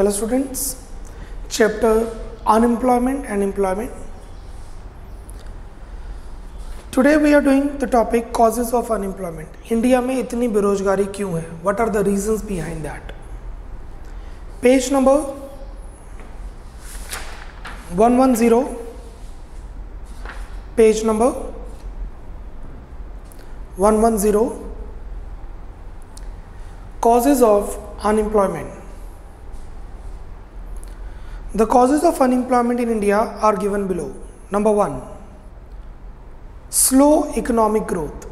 Hello students, chapter unemployment and employment. Today we are doing the topic causes of unemployment. India में इतनी बेरोजगारी क्यों है? What are the reasons behind that? Page number 110. Page number 110. Causes of unemployment. The causes of unemployment in India are given below. Number 1, slow economic growth.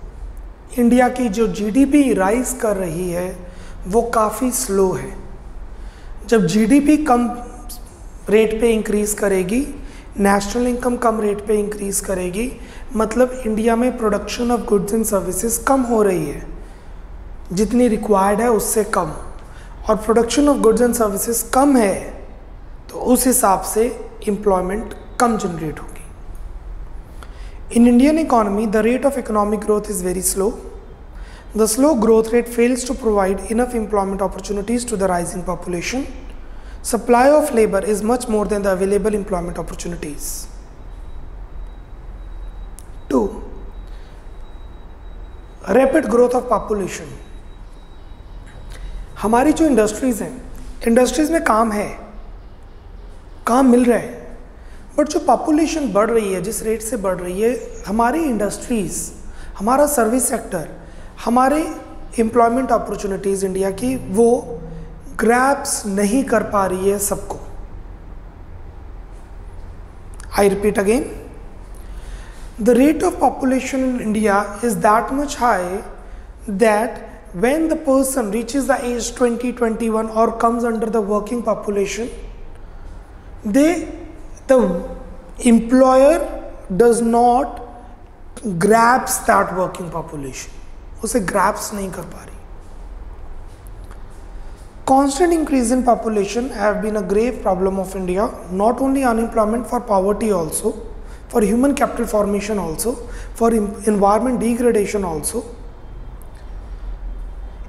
India की जो GDP rise कर रही है वो काफ़ी स्लो है. जब जीडीपी कम रेट पे इंक्रीज़ करेगी, नेशनल इनकम कम रेट पे इंक्रीज़ करेगी, मतलब इंडिया में production of goods and services कम हो रही है, जितनी रिक्वायर्ड है उससे कम, और production of goods and services कम है तो उस हिसाब से एम्प्लॉयमेंट कम जनरेट होगी. In Indian economy, the rate of economic growth is very slow. The slow growth rate fails to provide enough employment opportunities to the rising population. Supply of labor is much more than the available employment opportunities. 2. Rapid growth of population. हमारी जो industries हैं, industries में काम है, काम मिल रहा है, but जो पॉपुलेशन बढ़ रही है, जिस रेट से बढ़ रही है, हमारी इंडस्ट्रीज़, हमारा सर्विस सेक्टर, हमारे एम्प्लॉयमेंट अपॉर्चुनिटीज़ इंडिया की वो ग्रैब्स नहीं कर पा रही है सबको. I repeat again, the rate of population in India is that much high that when the person reaches the age 20-21 or comes under the working population, the employer does not grabs that working population. उसे grabs नहीं कर पा रही. Constant increase in population have been a grave problem of India. Not only unemployment, for poverty also, for human capital formation also, for environment degradation also.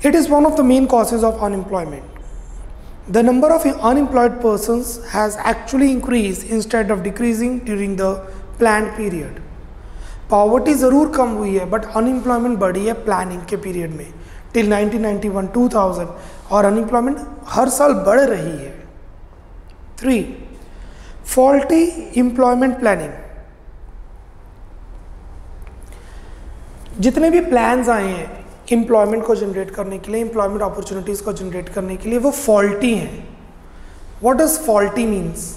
It is one of the main causes of unemployment. The number of unemployed persons has actually increased instead of decreasing during the planned period. Poverty ज़रूर कम हुई है, but unemployment बढ़ी है planning के period में till 1991, 2000, और unemployment हर साल बढ़ रही है. 3. Faulty employment planning. जितने भी plans आए हैं एम्प्लॉयमेंट को जनरेट करने के लिए, एम्प्लॉयमेंट अपॉर्चुनिटीज़ को जनरेट करने के लिए, वो फॉल्टी हैं. What does faulty means?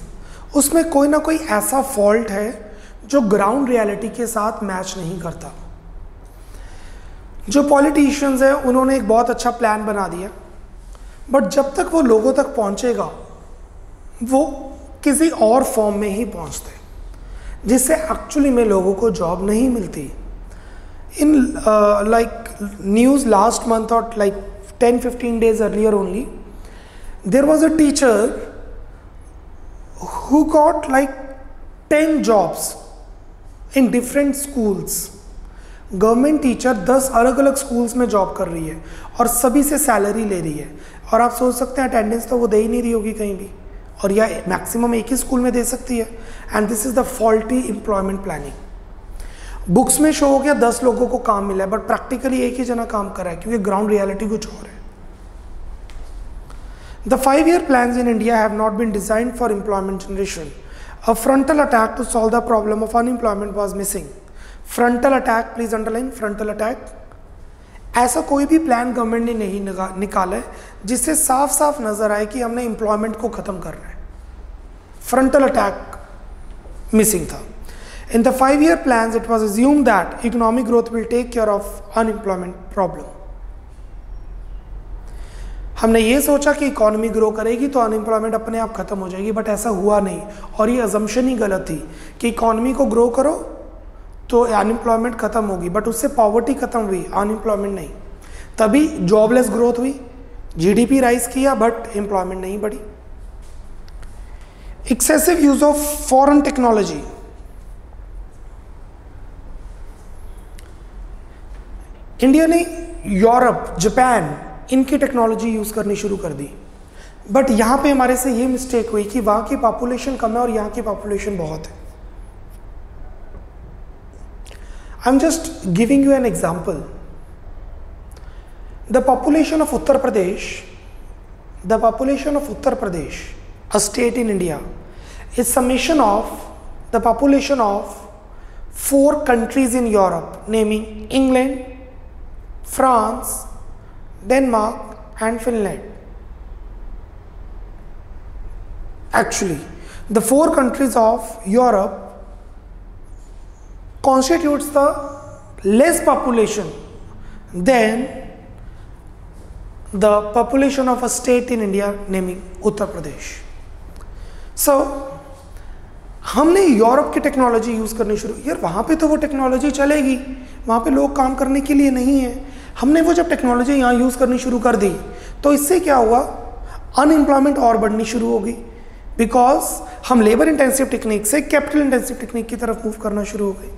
उसमें कोई ना कोई ऐसा फॉल्ट है जो ग्राउंड रियलिटी के साथ मैच नहीं करता. जो पॉलिटिशियंस हैं उन्होंने एक बहुत अच्छा प्लान बना दिया, बट जब तक वो लोगों तक पहुंचेगा वो किसी और फॉर्म में ही पहुंचते हैं, जिससे एक्चुअली में लोगों को जॉब नहीं मिलती. In like news last month or like 10-15 days earlier only, there was a teacher who got like 10 jobs in different schools. Government teacher 10 अलग अलग स्कूल्स में जॉब कर रही है और सभी से सैलरी ले रही है, और आप सोच सकते हैं अटेंडेंस तो वो दे ही नहीं रही होगी कहीं भी, और या मैक्सिमम एक ही स्कूल में दे सकती है. And this is the faulty employment planning. Books में शो हो गया 10 लोगों को काम मिला है, बट प्रैक्टिकली एक ही जना काम कर रहा है, क्योंकि ग्राउंड रियलिटी कुछ और है. The 5-year plans in India have not been designed for employment generation. A frontal attack to solve the problem of unemployment was missing. Frontal attack, please underline frontal attack. ऐसा कोई भी plan government ने नहीं निकाला है जिससे साफ साफ नजर आए कि हमने एम्प्लॉयमेंट को खत्म करना है. फ्रंटल अटैक मिसिंग था. In the 5-year plans, it was assumed that economic growth will take care of unemployment problem. हमने ये सोचा कि इकोनॉमी ग्रो करेगी तो अनएम्प्लॉयमेंट अपने आप खत्म हो जाएगी, बट ऐसा हुआ नहीं, और ये अजम्पशन ही गलत थी कि इकोनॉमी को ग्रो करो तो अनएम्प्लॉयमेंट खत्म होगी, बट उससे पॉवर्टी खत्म हुई, अनएम्प्लॉयमेंट नहीं. तभी जॉबलेस ग्रोथ हुई, जीडीपी राइज किया, बट एम्प्लॉयमेंट नहीं बढ़ी. Excessive use of foreign technology. India ने यूरोप, जापान, इनकी टेक्नोलॉजी यूज़ करनी शुरू कर दी. बट यहाँ पे हमारे से ये मिस्टेक हुई कि वहाँ की पॉपुलेशन कम है और यहाँ की पॉपुलेशन बहुत है। I am just giving you an example. The population of Uttar Pradesh, a state in India, is summation of the population of 4 countries in Europe, naming England, France, Denmark and Finland. Actually, the 4 countries of Europe constitutes the less population than the population of a state in India naming Uttar Pradesh. So, हमने Europe की technology use करनी शुरू, यार वहाँ पे तो वो technology चलेगी, वहाँ पे लोग काम करने के लिए नहीं है। हमने वो जब टेक्नोलॉजी यहाँ यूज़ करनी शुरू कर दी तो इससे क्या हुआ, अनएम्प्लॉयमेंट और बढ़नी शुरू हो गई, बिकॉज हम लेबर इंटेंसिव टेक्निक से कैपिटल इंटेंसिव टेक्निक की तरफ मूव करना शुरू हो गई।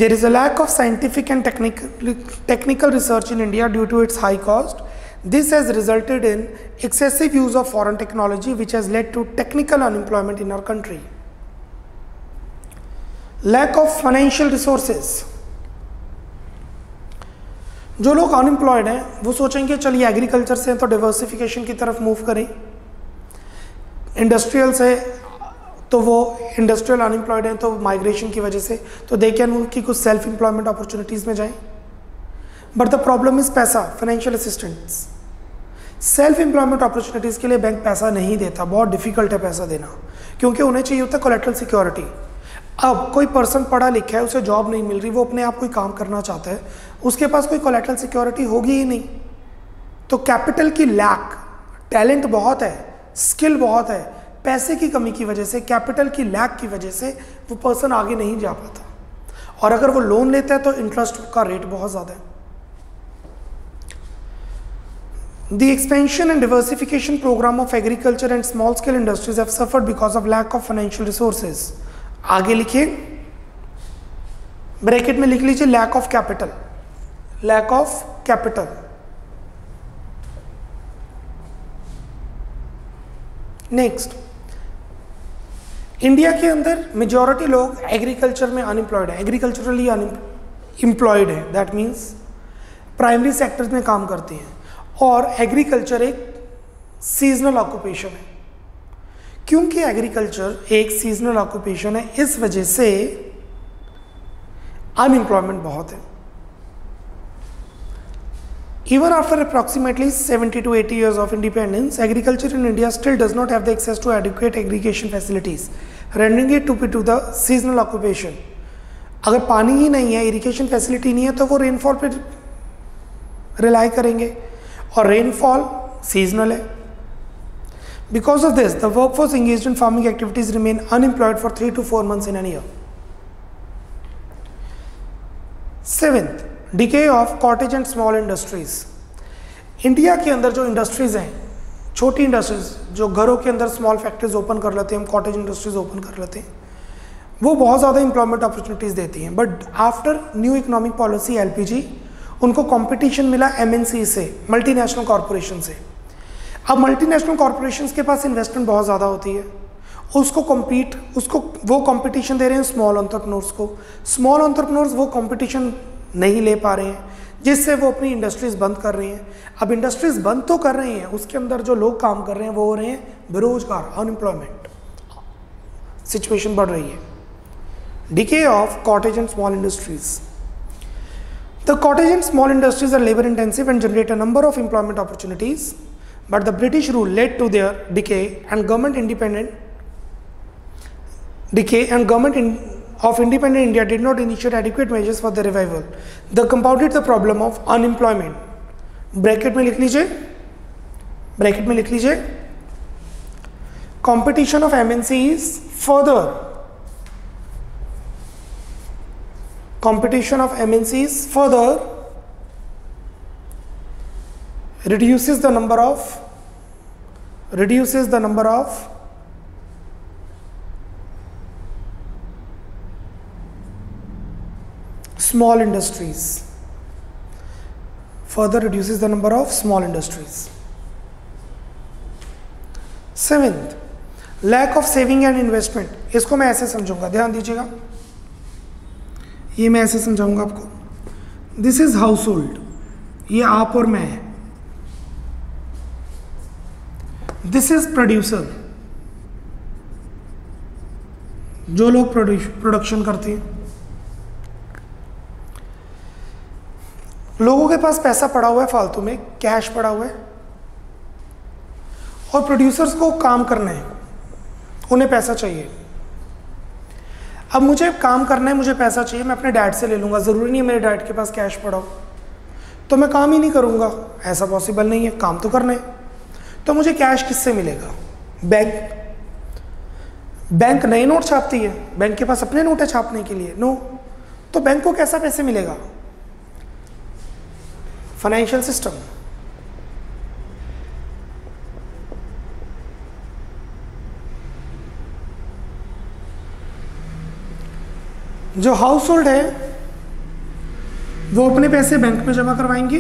There is a lack of scientific and technical research in India due to its high cost. This has resulted in excessive use of foreign technology, which has led to technical unemployment in our country. Lack of financial resources. जो लोग unemployed हैं वो सोचेंगे चलिए agriculture से तो diversification की तरफ मूव करें, इंडस्ट्रियल से तो वो इंडस्ट्रियल अनएम्प्लॉयड हैं तो माइग्रेशन की वजह से तो दे कैन मूव कि कुछ सेल्फ एम्प्लॉयमेंट अपॉर्चुनिटीज़ में जाएं। बट द प्रॉब्लम इज पैसा, financial assistance. Self employment opportunities के लिए बैंक पैसा नहीं देता, बहुत डिफिकल्ट है पैसा देना, क्योंकि उन्हें चाहिए होता है कोलैटरल सिक्योरिटी। अब कोई पर्सन पढ़ा लिखा है, उसे जॉब नहीं मिल रही, वो अपने आप कोई काम करना चाहता है, उसके पास कोई कोलैटरल सिक्योरिटी होगी ही नहीं, तो कैपिटल की लैक, टैलेंट बहुत है, स्किल बहुत है, पैसे की कमी की वजह से, कैपिटल की लैक की वजह से वो पर्सन आगे नहीं जा पाता, और अगर वो लोन लेता है तो इंटरेस्ट का रेट बहुत ज़्यादा है। The expansion and diversification program of agriculture and small scale industries have suffered because of lack of financial resources. आगे लिखिए, ब्रैकेट में लिख लीजिए lack of capital, lack of capital. Next, India के अंदर मेजॉरिटी लोग एग्रीकल्चर में अनएम्प्लॉयड है, एग्रीकल्चरली अनएम्प्लॉयड है, दैट मीन्स प्राइमरी सेक्टर्स में काम करते हैं, और एग्रीकल्चर एक सीजनल ऑक्यूपेशन है। क्योंकि एग्रीकल्चर एक सीजनल ऑक्यूपेशन है, इस वजह से अनएम्प्लॉयमेंट बहुत है। Even after approximately 70 to 80 years of independence, agriculture in India still does not have the access to adequate irrigation facilities, rendering it to the seasonal occupation. अगर पानी ही नहीं है, इरिगेशन फैसिलिटी नहीं है, तो वो रेनफॉल पे रिलाई करेंगे, और रेनफॉल सीजनल है। Because of this, the workforce engaged in farming activities remain unemployed for 3 to 4 months in a year. Seventh, decay of cottage and small industries. India के अंदर जो इंडस्ट्रीज हैं, छोटी इंडस्ट्रीज जो घरों के अंदर स्मॉल फैक्ट्रीज ओपन कर लेते हैं, हम कॉटेज इंडस्ट्रीज ओपन कर लेते हैं, वो बहुत ज़्यादा एम्प्लॉयमेंट अपॉर्चुनिटीज़ देती हैं। But after new economic policy LPG, उनको कंपटीशन मिला एमएनसी से, मल्टीनेशनल कॉरपोरेशन से। अब मल्टीनेशनल कॉरपोरेशंस के पास इन्वेस्टमेंट बहुत ज़्यादा होती है, उसको वो कंपटीशन दे रहे हैं स्मॉल एंटरप्रेन्योर्स को। स्मॉल एंटरप्रेन्योर्स वो कंपटीशन नहीं ले पा रहे हैं, जिससे वो अपनी इंडस्ट्रीज बंद कर रहे हैं। अब इंडस्ट्रीज बंद तो कर रहे हैं, उसके अंदर जो लोग काम कर रहे हैं वो हो रहे हैं बेरोजगार, अनएम्प्लॉयमेंट, सिचुएशन बढ़ रही है। Decay of cottage and small industries. The cottage and small industries are labour intensive and generate a number of employment opportunities, but the British rule led to their decay and government of independent India did not initiate adequate measures for the revival. They compounded the problem of unemployment. Bracket में लिख लीजिए, competition of MNCs further reduces the number of small industries, further reduces the number of small industries. Seventh, lack of saving and investment. इसको मैं ऐसे समझूंगा, ध्यान दीजिएगा, ये मैं ऐसे समझाऊंगा आपको। दिस इज हाउस होल्ड, ये आप और मैं है। दिस इज प्रोड्यूसर, जो लोग प्रोडक्शन करते हैं। लोगों के पास पैसा पड़ा हुआ है फालतू में, कैश पड़ा हुआ है, और प्रोड्यूसर्स को काम करना है, उन्हें पैसा चाहिए। अब मुझे काम करना है, मुझे पैसा चाहिए, मैं अपने डैड से ले लूँगा, ज़रूरी नहीं है मेरे डैड के पास कैश पड़ा हो, तो मैं काम ही नहीं करूँगा, ऐसा पॉसिबल नहीं है, काम तो करना है। तो मुझे कैश किससे मिलेगा? बैंक नए नोट छापती है, बैंक के पास अपने नोट है छापने के लिए? नो। तो बैंक को कैसा पैसे मिलेगा? Financial system. जो हाउस होल्ड है वो अपने पैसे बैंक में जमा करवाएंगे,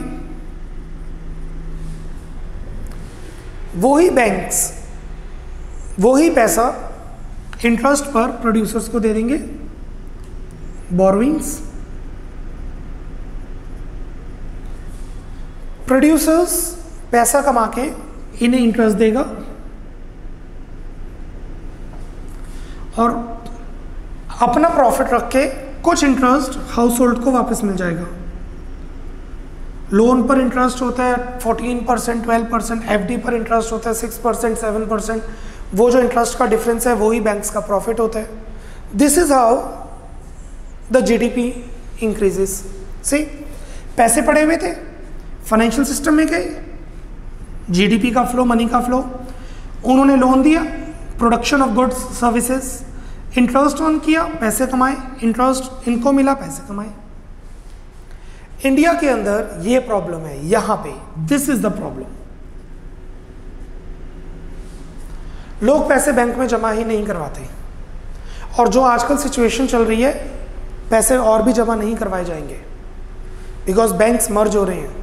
वही बैंक्स वही पैसा इंटरेस्ट पर प्रोड्यूसर्स को दे देंगे, बोरोइंग्स। प्रोड्यूसर्स पैसा कमा के इन्हें इंटरेस्ट देगा और अपना प्रॉफिट रख के कुछ इंटरेस्ट हाउस होल्ड को वापस मिल जाएगा। लोन पर इंटरेस्ट होता है 14%, 12%, एफडी पर इंटरेस्ट होता है 6%, 7%। वो जो इंटरेस्ट का डिफरेंस है वही बैंक्स का प्रॉफिट होता है। This is how the GDP increases. See, पैसे पड़े हुए थे, फाइनेंशियल सिस्टम में गए, जीडीपी का फ्लो, मनी का फ्लो, उन्होंने लोन दिया, production of goods services, interest on किया, पैसे कमाए, इंटरेस्ट इनको मिला, पैसे कमाए। इंडिया के अंदर ये प्रॉब्लम है, यहां पे दिस इज द प्रॉब्लम। लोग पैसे बैंक में जमा ही नहीं करवाते, और जो आजकल सिचुएशन चल रही है, पैसे और भी जमा नहीं करवाए जाएंगे बिकॉज बैंक्स मर्ज हो रहे हैं।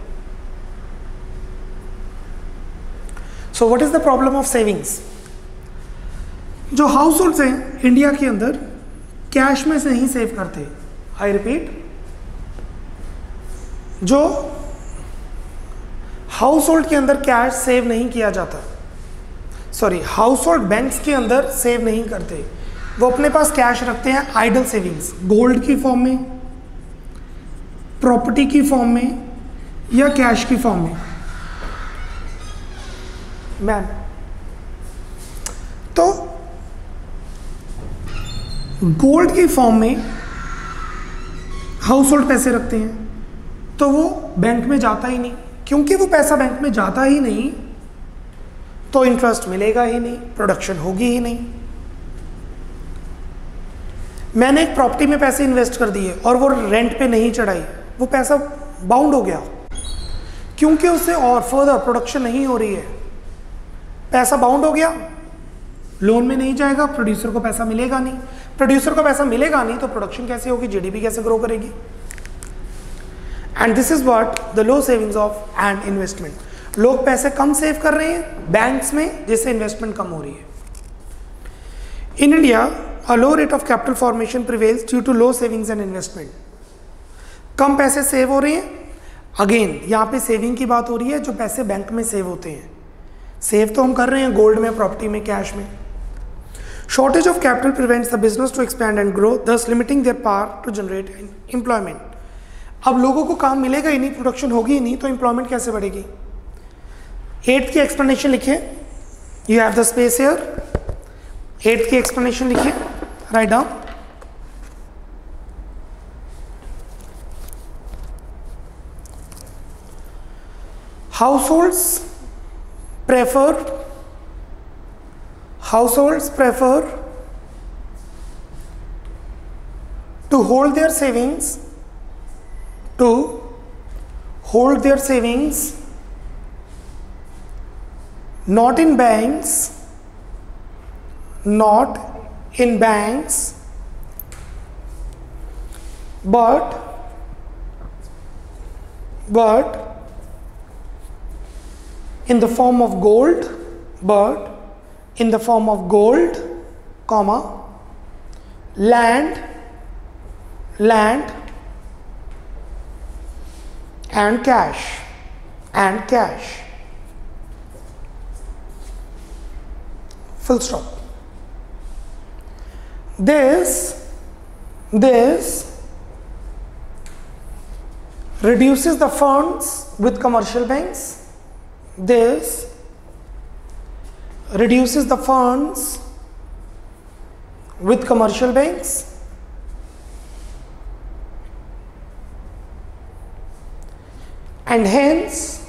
So what is the problem of savings? जो हाउस होल्ड्स हैं इंडिया के अंदर कैश में से नहीं सेव करते। आई रिपीट, जो हाउस होल्ड के अंदर कैश सेव नहीं किया जाता, सॉरी, हाउस होल्ड बैंक्स के अंदर सेव नहीं करते, वो अपने पास कैश रखते हैं आइडल सेविंग्स, गोल्ड की फॉर्म में, प्रॉपर्टी की फॉर्म में, या कैश की फॉर्म में। मैम, तो गोल्ड की फॉर्म में हाउस होल्ड पैसे रखते हैं, तो वो बैंक में जाता ही नहीं, क्योंकि वो पैसा बैंक में जाता ही नहीं तो इंटरेस्ट मिलेगा ही नहीं, प्रोडक्शन होगी ही नहीं। मैंने एक प्रॉपर्टी में पैसे इन्वेस्ट कर दिए और वो रेंट पे नहीं चढ़ाई, वो पैसा बाउंड हो गया, क्योंकि उससे और फर्दर प्रोडक्शन नहीं हो रही है, पैसा बाउंड हो गया, लोन में नहीं जाएगा, प्रोड्यूसर को पैसा मिलेगा नहीं, प्रोड्यूसर को पैसा मिलेगा नहीं तो प्रोडक्शन कैसे होगी, जीडीपी कैसे ग्रो करेगी? And this is what the low savings of and investment. लोग पैसे कम सेव कर रहे हैं बैंक्स में, जिससे इन्वेस्टमेंट कम हो रही है। In India a low rate of capital formation prevails due to low savings and investment. कम पैसे सेव हो रहे हैं, अगेन यहाँ पे सेविंग की बात हो रही है, जो पैसे बैंक में सेव होते हैं, सेव तो हम कर रहे हैं गोल्ड में, प्रॉपर्टी में, कैश में। Shortage of capital prevents the business to expand and grow, thus limiting their power to generate employment. अब लोगों को काम मिलेगा ही नहीं, प्रोडक्शन होगी ही नहीं, तो एम्प्लॉयमेंट कैसे बढ़ेगी? 8th की एक्सप्लेनेशन लिखिए, you have the space here. 8th की एक्सप्लेनेशन लिखिए, write down. Households prefer to hold their savings not in banks but in the form of gold, but in the form of gold, comma, land and cash, full stop. This reduces the funds with commercial banks. This reduces the funds with commercial banks. And hence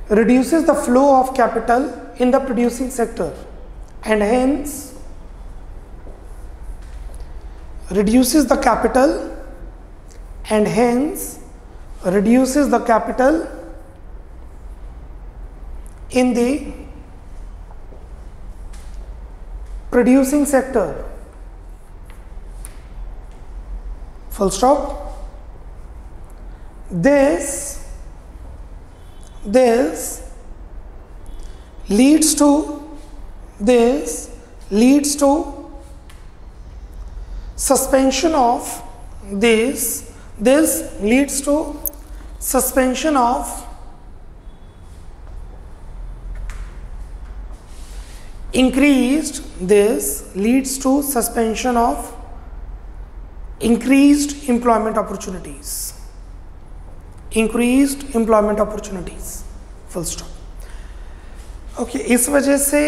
reduces the flow of capital in the producing sector, and hence reduces the capital in the producing sector, full stop. This leads to suspension of increased employment opportunities, full stop. Okay, इस वजह से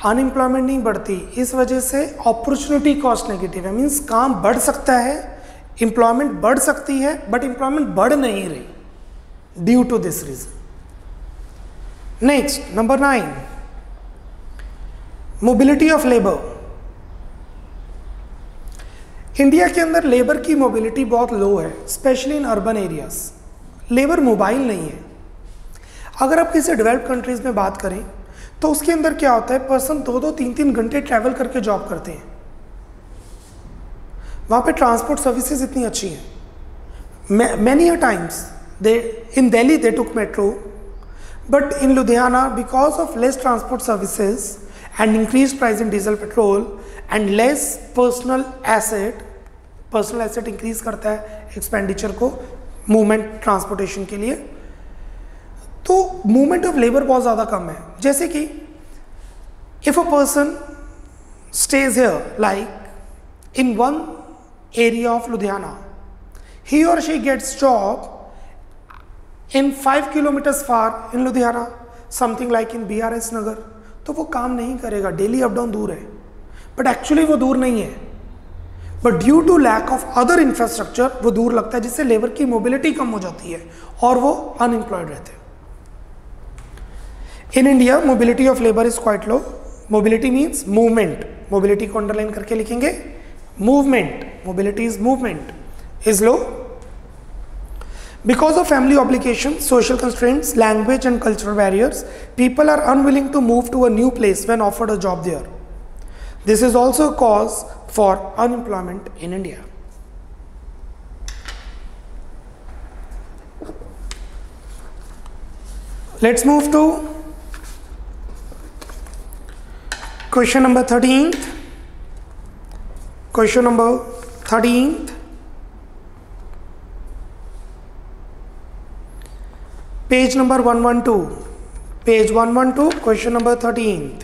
unemployment नहीं बढ़ती, इस वजह से opportunity cost negative है, means काम बढ़ सकता है, एम्प्लॉयमेंट बढ़ सकती है, बट एम्प्लॉयमेंट बढ़ नहीं रही due to this reason. Next, number 9, mobility of labour. India के अंदर लेबर की मोबिलिटी बहुत लो है, specially in urban areas. Labour mobile नहीं है. अगर आप किसी डेवलप्ड कंट्रीज में बात करें तो उसके अंदर क्या होता है, पर्सन 2-2, 3-3 घंटे ट्रैवल करके जॉब करते हैं. वहाँ पे ट्रांसपोर्ट सर्विसेज इतनी अच्छी हैं. Many a times they in Delhi they took metro, but in Ludhiana because of less transport services and increased price in diesel petrol and less personal asset increase करता है एक्सपेंडिचर को मूवमेंट ट्रांसपोर्टेशन के लिए, तो movement of labour बहुत ज़्यादा कम है. जैसे कि if a person stage here like in one area of Ludhiana, he or she gets job in 5 kilometers far in Ludhiana, something like in BRS Nagar, तो वो काम नहीं करेगा, डेली अप डाउन दूर है, बट एक्चुअली वो दूर नहीं है, but due to lack of other infrastructure वो दूर लगता है, जिससे लेबर की मोबिलिटी कम हो जाती है और वो अनएम्प्लॉयड रहते हैं. In India mobility of labour is quite low. Mobility means movement, mobility को अंडरलाइन करके लिखेंगे, movement, mobility is movement, is low. Because of family obligations, social constraints, language and cultural barriers, people are unwilling to move to a new place when offered a job there. This is also a cause for unemployment in India. Let's move to question number 13th. Question number 13th. Page number 112. Page 112, question number 13th.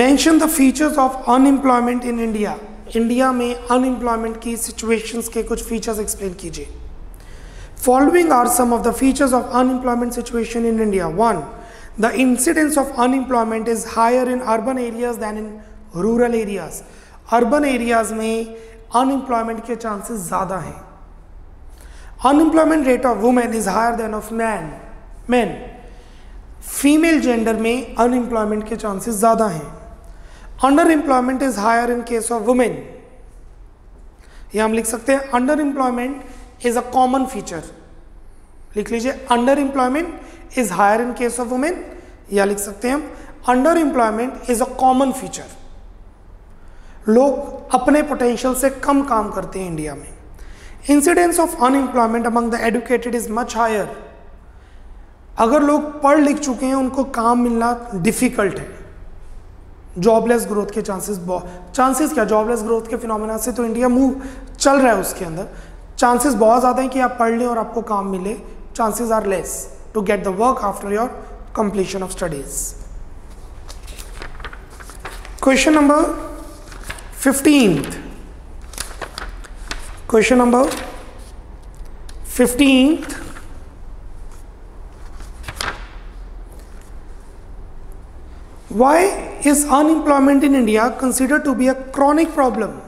Mention the features of unemployment in India. India में unemployment की situations के कुछ features explain कीजिए. Following are some of the features of unemployment situation in India. 1. The incidence of unemployment is higher in urban areas than in rural areas. Urban areas में unemployment के chances ज़्यादा हैं. Unemployment rate of women is higher than of men. Female gender में unemployment के chances ज़्यादा हैं. Underemployment is higher in case of women. ये हम लिख सकते हैं underemployment is a common feature. लिख लीजिए underemployment is higher in case of women. या लिख सकते हैं हम underemployment is a common feature. लोग अपने पोटेंशियल से कम काम करते हैं इंडिया में. Incidence of unemployment among the educated is much higher. अगर लोग पढ़ लिख चुके हैं उनको काम मिलना डिफिकल्ट है। जॉबलेस ग्रोथ के चांसेस क्या, जॉबलेस ग्रोथ के फिनोमेना से तो इंडिया मूव चल रहा है, उसके अंदर चांसेस बहुत ज़्यादा है कि आप पढ़ लें और आपको काम मिले। Chances are less to get the work after your completion of studies. Question number 15th, question number 15th, why is unemployment in India considered to be a chronic problem?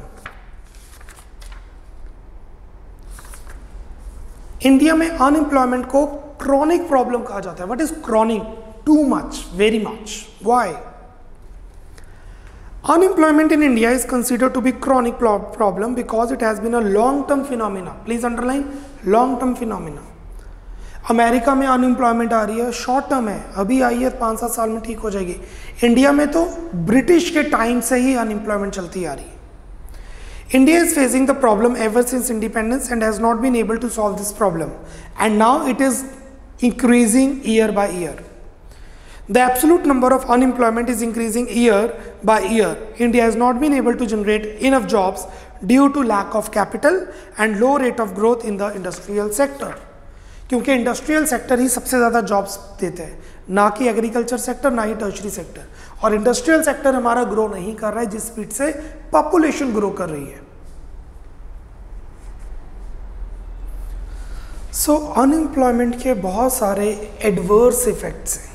India में अनएम्प्लॉयमेंट को chronic problem कहा जाता है। What is chronic? Too much, very much. Why? Unemployment in India is considered to be chronic problem because it has been a long-term phenomena. Please underline long-term phenomena. America में unemployment आ रही है, short term है, अभी आई है, 5-7 साल में ठीक हो जाएगी। इंडिया में तो ब्रिटिश के टाइम से ही अनएम्प्लॉयमेंट चलती आ रही है। India is facing the problem ever since independence and has not been able to solve this problem. And now it is increasing year by year. The absolute number of unemployment is increasing year by year. India has not been able to generate enough jobs due to lack of capital and low rate of growth in the industrial sector. क्योंकि industrial sector ही सबसे ज़्यादा jobs देते हैं, ना कि agriculture sector, ना ही tertiary sector. और industrial sector हमारा ग्रो नहीं कर रहा है जिस स्पीड से पॉपुलेशन ग्रो कर रही है। सो अनएम्प्लॉयमेंट के बहुत सारे एडवर्स इफेक्ट्स हैं।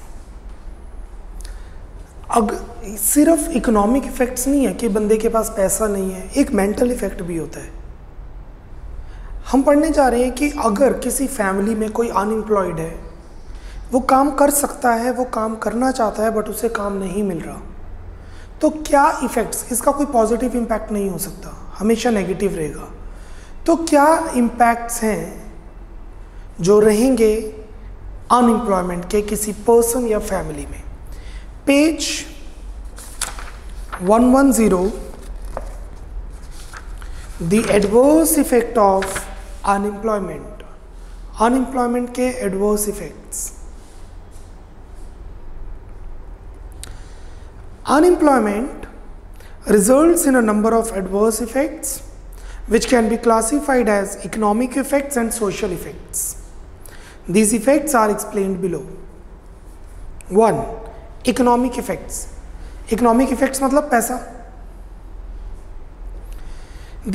अब सिर्फ इकोनॉमिक इफेक्ट्स नहीं है कि बंदे के पास पैसा नहीं है, एक मेंटल इफेक्ट भी होता है। हम पढ़ने जा रहे हैं कि अगर किसी फैमिली में कोई अनएम्प्लॉयड है, वो काम कर सकता है, वो काम करना चाहता है, बट उसे काम नहीं मिल रहा, तो क्या इफेक्ट्स, इसका कोई पॉजिटिव इम्पैक्ट नहीं हो सकता, हमेशा नेगेटिव रहेगा। तो क्या इम्पैक्ट्स हैं जो रहेंगे अनएम्प्लॉयमेंट के किसी पर्सन या फैमिली में? Page 110, the adverse effect of unemployment, unemployment के adverse effects. Unemployment results in a number of adverse effects which can be classified as economic effects and social effects. These effects are explained below. 1. Economic effects. Economic effects मतलब पैसा.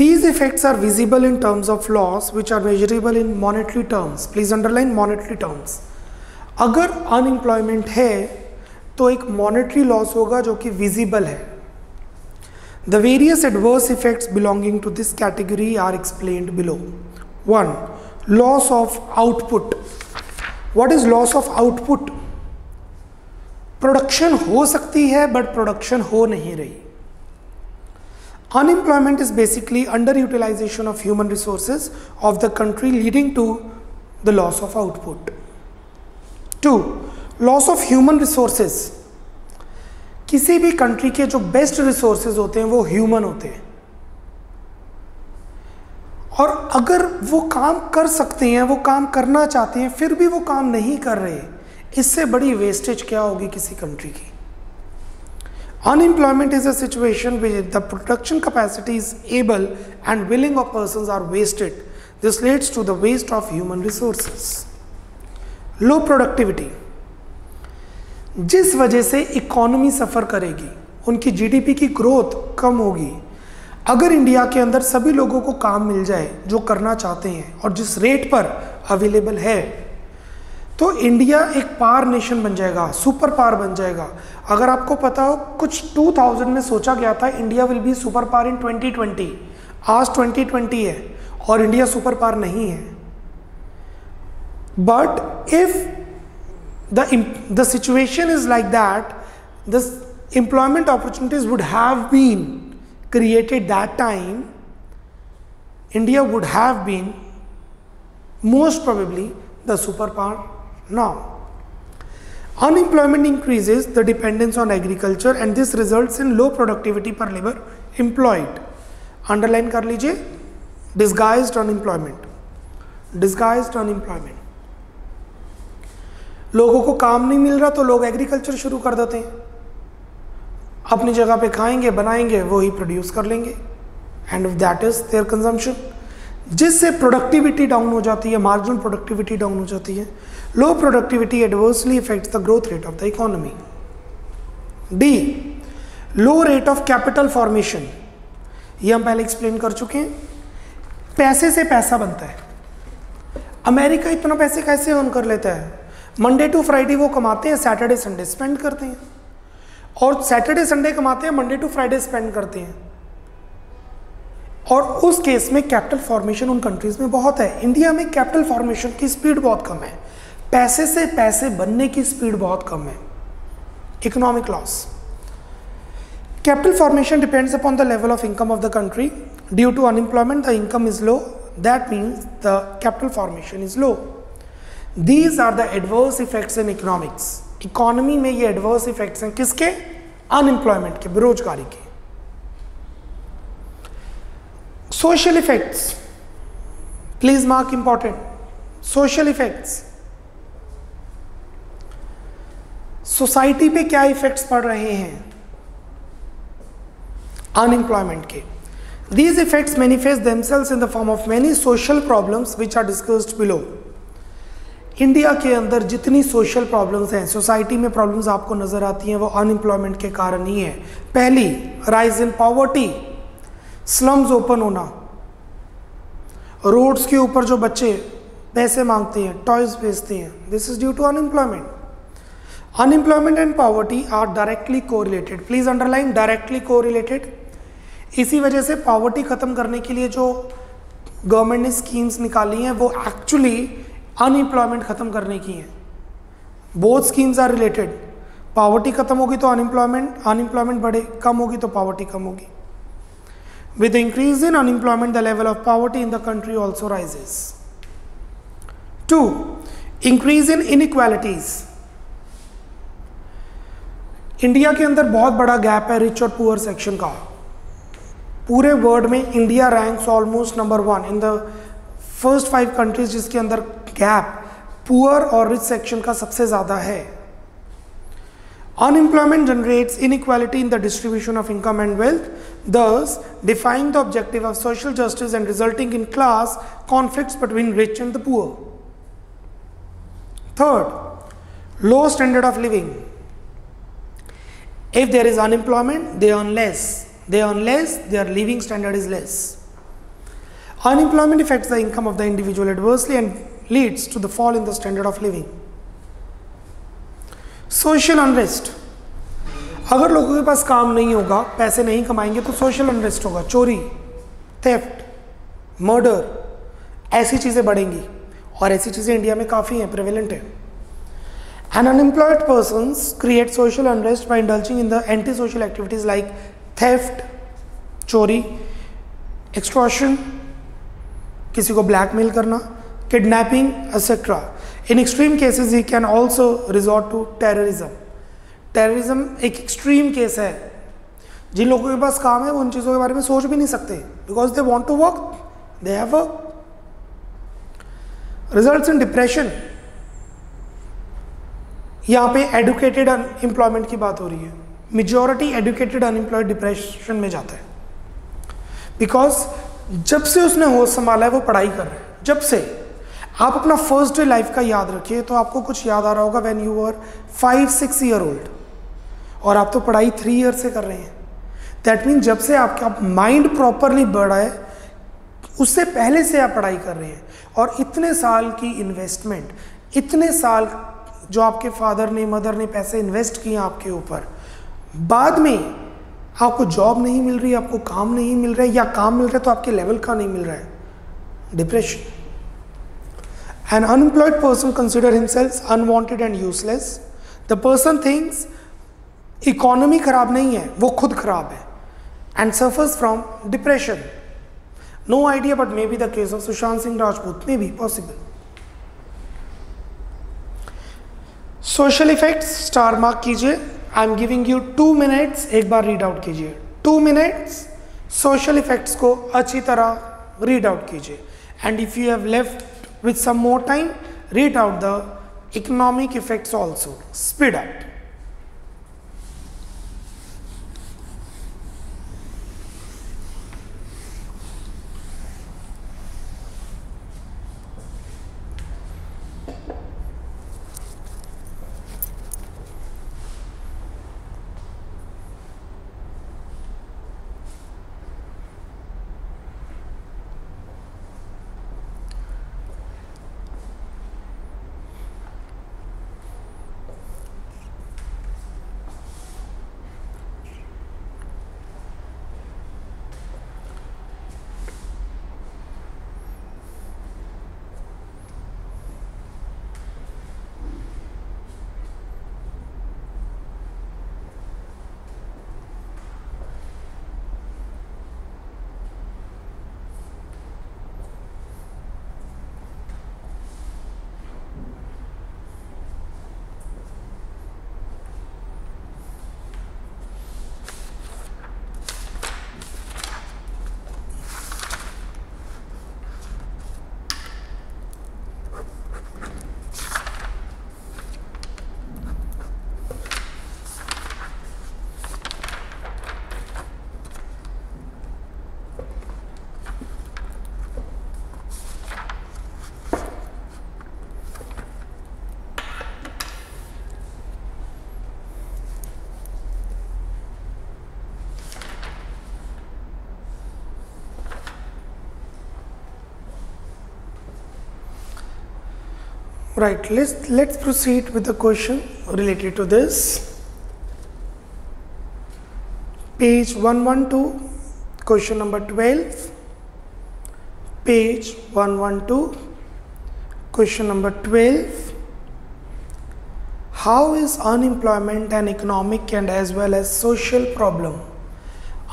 These effects are visible in terms of loss which are measurable in monetary terms. Please underline monetary terms. अगर unemployment है तो एक monetary loss होगा जो कि visible है। The various adverse effects belonging to this category are explained below. 1. Loss of output. What is loss of output? Production हो सकती है बट प्रोडक्शन हो नहीं रही। Unemployment is basically under utilization of human resources of the country leading to the loss of output. 2. Loss of human resources. किसी भी country के जो बेस्ट रिसोर्सेज होते हैं वो ह्यूमन होते हैं, और अगर वो काम कर सकते हैं, वो काम करना चाहते हैं, फिर भी वो काम नहीं कर रहे, इससे बड़ी वेस्टेज क्या होगी किसी कंट्री की? Unemployment is a situation which the production capacity is able and willing of persons are wasted. This leads to the waste of human resources. Low productivity, जिस वजह से इकोनॉमी सफ़र करेगी, उनकी जीडीपी की ग्रोथ कम होगी। अगर इंडिया के अंदर सभी लोगों को काम मिल जाए जो करना चाहते हैं और जिस रेट पर अवेलेबल है, तो इंडिया एक पावर नेशन बन जाएगा, सुपर पावर बन जाएगा। अगर आपको पता हो, कुछ 2000 में सोचा गया था India will be super power in 2020। आज 2020 है और इंडिया सुपर पावर नहीं है। But if the situation is like that, this employment opportunities would have been created that time, India would have been most probably the superpower now. Unemployment increases the dependence on agriculture and this results in low productivity per labor employed. Underline कर लीजिए, disguised unemployment, disguised unemployment. लोगों को काम नहीं मिल रहा तो लोग agriculture शुरू कर देते हैं, अपनी जगह पे खाएंगे बनाएंगे वो ही प्रोड्यूस कर लेंगे, and that is their consumption, जिससे प्रोडक्टिविटी डाउन हो जाती है, मार्जिनल प्रोडक्टिविटी डाउन हो जाती है। Low productivity adversely affects the growth rate of the economy. D, low rate of capital formation, ये हम पहले एक्सप्लेन कर चुके हैं। पैसे से पैसा बनता है। अमेरिका इतना पैसे कैसे अर्न कर लेता है? मंडे टू फ्राइडे वो कमाते हैं, सैटरडे संडे स्पेंड करते हैं, और सैटरडे संडे कमाते हैं, मंडे टू फ्राइडे स्पेंड करते हैं। और उस केस में कैपिटल फॉर्मेशन उन कंट्रीज में बहुत है। इंडिया में कैपिटल फॉर्मेशन की स्पीड बहुत कम है, पैसे से पैसे बनने की स्पीड बहुत कम है। Economic loss. Capital formation depends upon the level of income of the country. Due to unemployment, the income is low. That means the capital formation is low. These are the adverse effects in economics. Economy में ये adverse effects हैं किसके? Unemployment के, बेरोजगारी के। Social effects. Please mark important. Social effects. Society पे क्या effects पड़ रहे हैं अनएम्प्लॉयमेंट के? These effects manifest themselves in the form of many social problems which are discussed below. India के अंदर जितनी सोशल प्रॉब्लम्स हैं, सोसाइटी में प्रॉब्लम्स आपको नजर आती हैं, वो अनएम्प्लॉयमेंट के कारण ही है। पहली, rise in poverty, slums open होना, रोड्स के ऊपर जो बच्चे पैसे मांगते हैं, टॉयज बेचते हैं, this is due to unemployment. Unemployment and poverty are directly correlated. Please underline, directly correlated. इसी वजह से पॉवर्टी खत्म करने के लिए जो गवर्नमेंट ने स्कीम्स निकाली हैं वो एक्चुअली अनएम्प्लॉयमेंट खत्म करने की हैं। Both schemes are related. Poverty खत्म होगी तो अनएम्प्लॉयमेंट बढ़े, कम होगी तो पॉवर्टी कम होगी। With increase in unemployment the level of poverty in the country also rises. 2, increase in inequalities. India के अंदर बहुत बड़ा गैप है रिच और पुअर सेक्शन का। पूरे वर्ल्ड में India ranks almost number 1 in the first 5 countries जिसके अंदर गैप पुअर और रिच सेक्शन का सबसे ज्यादा है। Unemployment generates inequality in the distribution of income and wealth, thus defying the objective of social justice and resulting in class conflicts between rich and the poor. Third, low standard of living. If there is unemployment, they earn less. They earn less, their living standard is less. Unemployment affects the income of the individual adversely and leads to the fall in the standard of living. Social unrest. अगर लोगों के पास काम नहीं होगा, पैसे नहीं कमाएंगे तो सोशल अनरेस्ट होगा। चोरी, थेफ्ट, मर्डर, ऐसी चीज़ें बढ़ेंगी, और ऐसी चीज़ें इंडिया में काफ़ी हैं, प्रेवेलेंट है। And unemployed persons create social unrest by indulging in the antisocial activities like theft, चोरी, extortion, किसी को ब्लैकमेल करना, kidnapping, etc. In extreme cases, he can also resort to terrorism. Terrorism एक एक्सट्रीम केस है। जिन लोगों के पास काम है वो उन चीज़ों के बारे में सोच भी नहीं सकते, because they want to work, they have work. Results in depression. यहाँ पे एडुकेटेड अनएम्प्लॉयमेंट की बात हो रही है। मेजॉरिटी एडुकेटेड अनएम्प्लॉयड डिप्रेशन में जाता है, बिकॉज जब से उसने होश संभाला है वो पढ़ाई कर रहा है। जब से आप अपना फर्स्ट डे लाइफ का याद रखिए तो आपको कुछ याद आ रहा होगा, when you were 5-6 year old, और आप तो पढ़ाई 3 ईयर से कर रहे हैं। दैट मीन जब से आपका माइंड प्रॉपरली बढ़ा है उससे पहले से आप पढ़ाई कर रहे हैं, और इतने साल की इन्वेस्टमेंट, इतने साल जो आपके फादर ने मदर ने पैसे इन्वेस्ट किए आपके ऊपर, बाद में आपको जॉब नहीं मिल रही, आपको काम नहीं मिल रहा है, या काम मिल रहा है तो आपके लेवल का नहीं मिल रहा है, depression. An unemployed person considers himself unwanted and useless. The person thinks economy खराब नहीं है, वो खुद खराब है, and suffers from depression. No idea, but maybe the case of Sushant Singh Rajput may be possible. Social effects star mark कीजिए। I am giving you 2 minutes, एक बार read out कीजिए। 2 minutes सोशल इफेक्ट्स को अच्छी तरह read out कीजिए, and if you have left with some more time, read out the economic effects also. Speed up. Right, let's proceed with the question related to this. Page 112, question number 12. Page 112, question number 12. How is unemployment an economic and as well as social problem?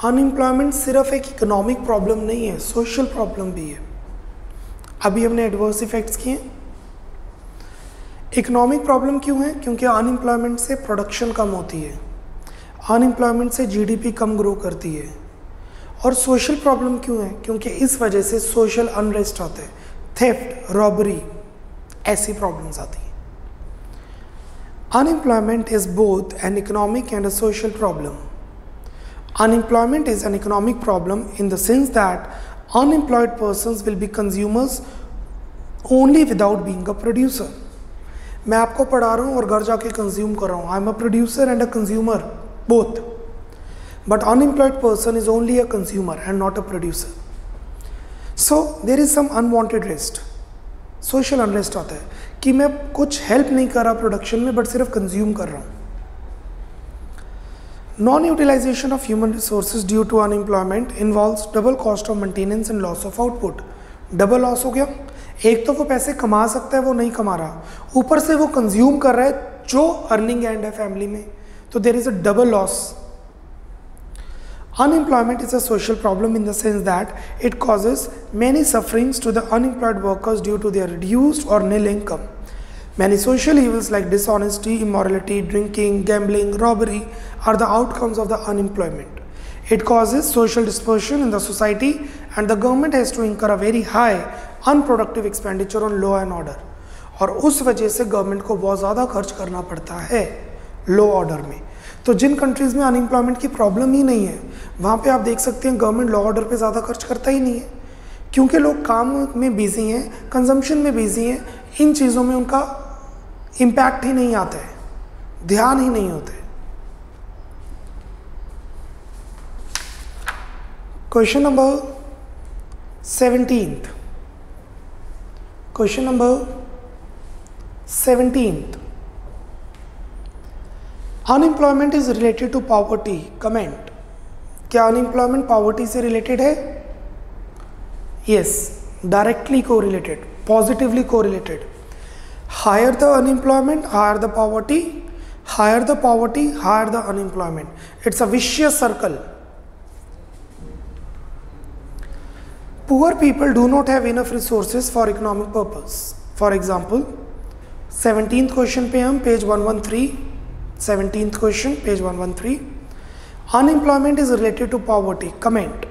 Unemployment सिर्फ एक economic problem नहीं है, social problem भी है. अभी हमने adverse effects किए. Economic problem क्यों है? क्योंकि अनएम्प्लॉयमेंट से प्रोडक्शन कम होती है, अनएम्प्लॉयमेंट से जीडीपी कम ग्रो करती है. और सोशल प्रॉब्लम क्यों है? क्योंकि इस वजह से सोशल अनरेस्ट आते हैं, थेफ्ट, रॉबरी, ऐसी प्रॉब्लम्स आती हैं. Unemployment is both an economic and a social problem. Unemployment is an economic problem in the sense that unemployed persons will be consumers only without being a producer. मैं आपको पढ़ा रहा हूँ और घर जाके कंज्यूम कर रहा हूँ. I am a producer and a consumer both. But unemployed person is only a consumer and not a producer. So there is some unwanted rest, social unrest आता है कि मैं कुछ हेल्प नहीं कर रहा प्रोडक्शन में, बट सिर्फ कंज्यूम कर रहा हूँ. Non-utilization of human resources due to unemployment involves double cost of maintenance and loss of output. Double loss हो गया. एक तो वो पैसे कमा सकता है, वो नहीं कमा रहा, ऊपर से वो कंज्यूम कर रहा है जो अर्निंग एंड है फैमिली में, तो there is a double loss. Unemployment is a social problem in the sense that it causes many sufferings to the unemployed workers due to their reduced or nil income. Many social evils like dishonesty, immorality, drinking, gambling, robbery are the outcomes of the unemployment. It causes social dispersion in the society and the government has to incur a very high unproductive expenditure on law and order. और उस वजह से government को बहुत ज़्यादा खर्च करना पड़ता है लॉ ऑर्डर में. तो जिन कंट्रीज़ में अनएम्प्लॉयमेंट की प्रॉब्लम ही नहीं है, वहाँ पे आप देख सकते हैं गवर्नमेंट लॉ ऑर्डर पे ज़्यादा खर्च करता ही नहीं है, क्योंकि लोग काम में बिजी हैं, कंजम्पशन में बिजी हैं, इन चीज़ों में उनका इम्पैक्ट ही नहीं आता है, ध्यान ही नहीं होता है. Question number 17th. Question number 17th. Unemployment is related to poverty. Comment. क्या अनएम्प्लॉयमेंट पॉवर्टी से रिलेटेड है? यस, डायरेक्टली को रिलेटेड, पॉजिटिवली को related. Higher the unemployment, higher the poverty, higher the poverty, higher the unemployment. It's a vicious circle. Poor people do not have enough resources for economic purpose. For example, 17th question पे हम page 113, 17th question page 113. Unemployment is related to poverty. Comment.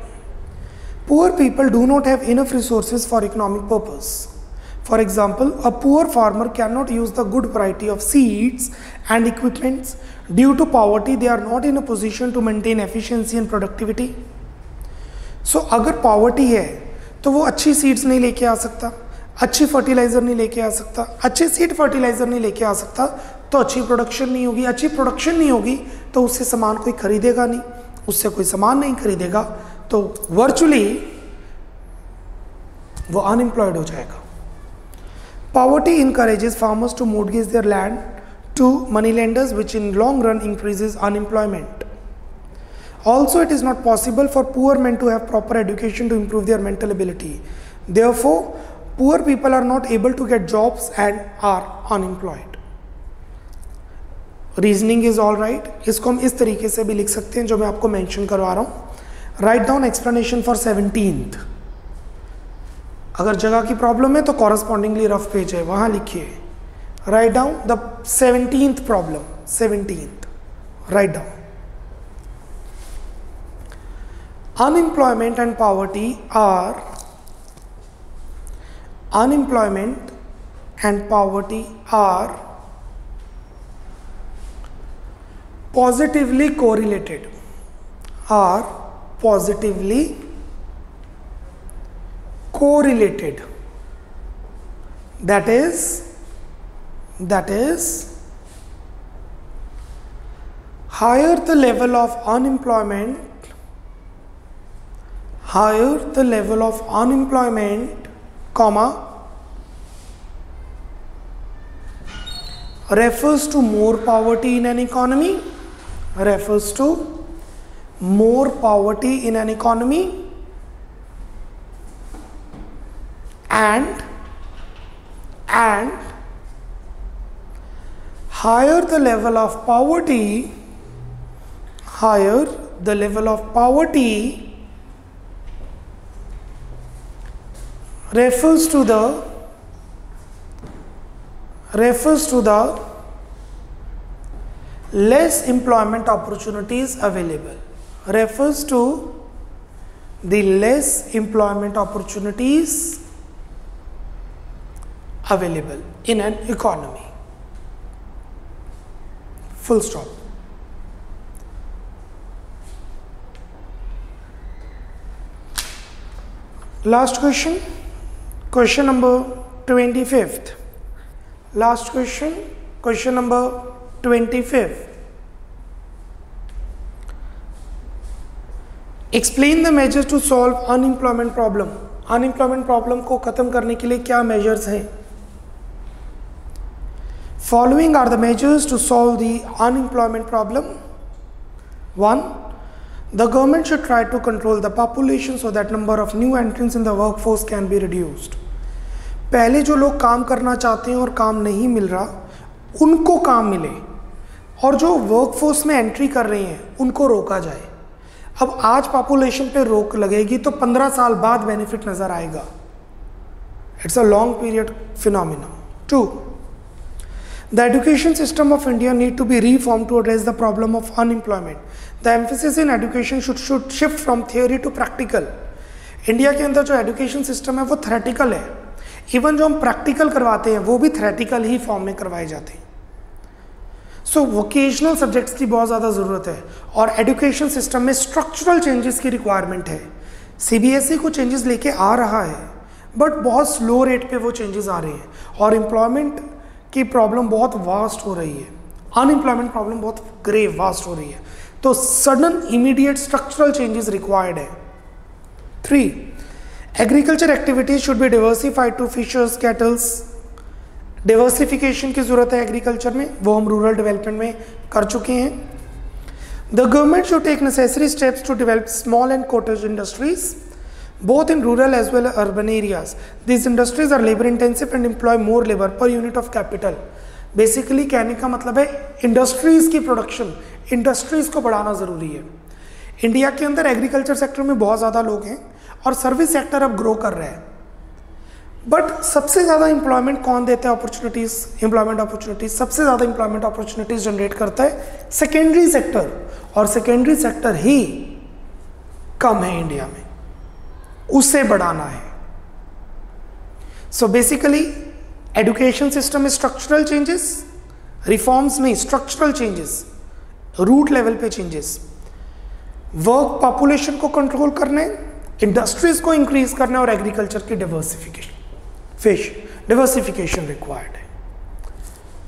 Poor people do not have enough resources for economic purpose. For example, a poor farmer cannot use the good variety of seeds and equipments. Due to poverty, they are not in a position to maintain efficiency and productivity. So, अगर poverty है तो वो अच्छी seeds नहीं लेके आ सकता, अच्छी fertiliser नहीं लेके आ सकता, अच्छे सीड फर्टिलाइजर नहीं लेके आ सकता, तो अच्छी प्रोडक्शन नहीं होगी, अच्छी प्रोडक्शन नहीं होगी तो उससे सामान कोई खरीदेगा नहीं, उससे कोई सामान नहीं खरीदेगा तो वर्चुअली वो अनएम्प्लॉयड हो जाएगा. Poverty encourages farmers to mortgage their land to moneylenders, which in long run increases unemployment. Also, it is not possible for poor men to have proper education to improve their mental ability. Therefore, poor people are not able to get jobs and are unemployed. Reasoning is all right. इसको हम इस तरीके से भी लिख सकते हैं जो मैं आपको मेंशन करवा रहा हूँ. Write down explanation for 17th. अगर जगह की प्रॉब्लम है तो कॉरस्पॉन्डिंगली रफ पेज है वहाँ लिखिए. Write down the 17th problem. 17th. Write down. Unemployment and poverty are positively correlated. That is higher the level of unemployment, comma, refers to more poverty in an economy, and higher the level of poverty, refers to the less employment opportunities available. Refers to the less employment opportunities available in an economy. Full stop. Last question. Question number 25th. Last question. Question number 25th. Explain the measures to solve unemployment problem. Unemployment problem को खत्म करने के लिए क्या measures हैं? Following are the measures to solve the unemployment problem. 1. The government should try to control the population so that number of new entrants in the workforce can be reduced. पहले जो लोग काम करना चाहते हैं और काम नहीं मिल रहा उनको काम मिले और जो वर्कफोर्स में एंट्री कर रहे हैं उनको रोका जाए. अब आज पॉपुलेशन पे रोक लगेगी तो 15 साल बाद बेनिफिट नजर आएगा. It's a long period phenomena. 2. The education system of India need to be reformed to address the problem of unemployment. The emphasis in education should shift from theory to practical. India के अंदर जो education system है वो theoretical है. Even जो हम practical करवाते हैं वो भी थ्योरेटिकल ही फॉर्म में करवाए जाते हैं. सो वोकेशनल सब्जेक्ट्स की बहुत ज़्यादा ज़रूरत है और एजुकेशन सिस्टम में स्ट्रक्चरल चेंजेस की रिक्वायरमेंट है. सीबीएसई को चेंजेस लेके आ रहा है बट बहुत स्लो रेट पे वो चेंजेस आ रहे हैं और एम्प्लॉयमेंट की प्रॉब्लम बहुत वास्ट हो रही है. अनएम्प्लॉयमेंट प्रॉब्लम बहुत ग्रेव वास्ट हो रही है तो sudden immediate structural changes required है. 3. Agriculture activities should be diversified to fishers, cattles. Diversification की जरूरत है एग्रीकल्चर में, वो हम रूरल डेवलपमेंट में कर चुके हैं. The government should take necessary steps to develop small and cottage industries both in rural as well as urban areas. These industries are labor intensive and employ more labor per unit of capital. Basically कहने का मतलब है industries की production, industries को बढ़ाना ज़रूरी है. India के अंदर एग्रीकल्चर सेक्टर में बहुत ज़्यादा लोग हैं और सर्विस सेक्टर अब ग्रो कर रहा है बट सबसे ज़्यादा एम्प्लॉयमेंट कौन देता है अपॉर्चुनिटीज़, एम्प्लॉयमेंट अपॉर्चुनिटीज़ सबसे ज़्यादा एम्प्लॉयमेंट अपॉर्चुनिटीज़ जनरेट करता है सेकेंडरी सेक्टर और सेकेंडरी सेक्टर ही कम है इंडिया में. उसे बढ़ाना है। सो बेसिकली एजुकेशन सिस्टम में स्ट्रक्चरल चेंजेस, रिफॉर्म्स में स्ट्रक्चरल चेंजेस, रूट लेवल पे चेंजेस, वर्क पॉपुलेशन को कंट्रोल करने, इंडस्ट्रीज को इंक्रीज करना और एग्रीकल्चर की डिवर्सिफिकेशन रिक्वायर्ड है।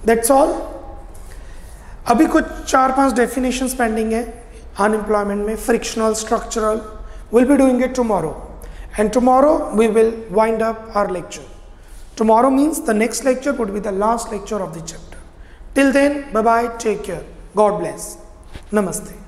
That's all. अभी कुछ 4-5 डेफिनेशंस पेंडिंग है अनएम्प्लॉयमेंट में, frictional, structural, will be doing it tomorrow, and tomorrow we will wind up our lecture. Tomorrow means the next lecture would be the last lecture of the chapter. Till then, bye bye, take care, God bless, namaste.